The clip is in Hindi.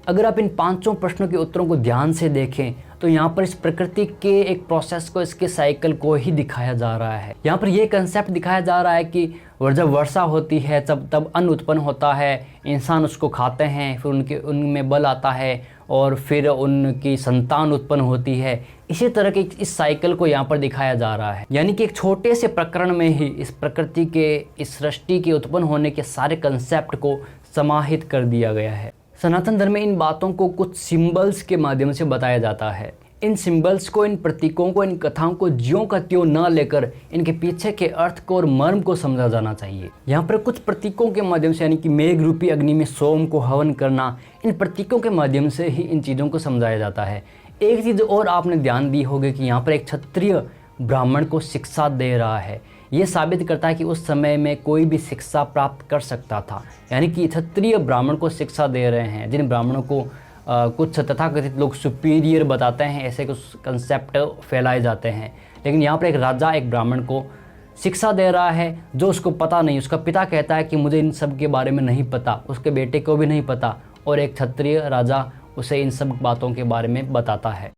अगर आप इन पांचों प्रश्नों के उत्तरों को ध्यान से देखें तो यहाँ पर इस प्रकृति के एक प्रोसेस को, इसके साइकिल को ही दिखाया जा रहा है। यहाँ पर ये कंसेप्ट दिखाया जा रहा है कि जब वर्षा होती है तब अन्न उत्पन्न होता है, इंसान उसको खाते हैं, फिर उनमें बल आता है और फिर उनकी संतान उत्पन्न होती है। इसी तरह के इस साइकिल को यहाँ पर दिखाया जा रहा है। यानी कि एक छोटे से प्रकरण में ही इस प्रकृति के, इस सृष्टि के उत्पन्न होने के सारे कंसेप्ट को समाहित कर दिया गया है। सनातन धर्म में इन बातों को कुछ सिंबल्स के माध्यम से बताया जाता है। इन सिंबल्स को, इन प्रतीकों को, इन कथाओं को ज्यों का त्यों न लेकर इनके पीछे के अर्थ को और मर्म को समझा जाना चाहिए। यहाँ पर कुछ प्रतीकों के माध्यम से, यानी कि मेघ रूपी अग्नि में सोम को हवन करना, इन प्रतीकों के माध्यम से ही इन चीज़ों को समझाया जाता है। एक चीज़ और आपने ध्यान दी होगी कि यहाँ पर एक क्षत्रिय ब्राह्मण को शिक्षा दे रहा है। ये साबित करता है कि उस समय में कोई भी शिक्षा प्राप्त कर सकता था, यानी कि क्षत्रिय ब्राह्मण को शिक्षा दे रहे हैं। जिन ब्राह्मणों को कुछ तथाकथित लोग सुपीरियर बताते हैं, ऐसे कुछ कंसेप्ट फैलाए जाते हैं, लेकिन यहाँ पर एक राजा एक ब्राह्मण को शिक्षा दे रहा है जो उसको पता नहीं। उसका पिता कहता है कि मुझे इन सब के बारे में नहीं पता, उसके बेटे को भी नहीं पता, और एक क्षत्रिय राजा उसे इन सब बातों के बारे में बताता है।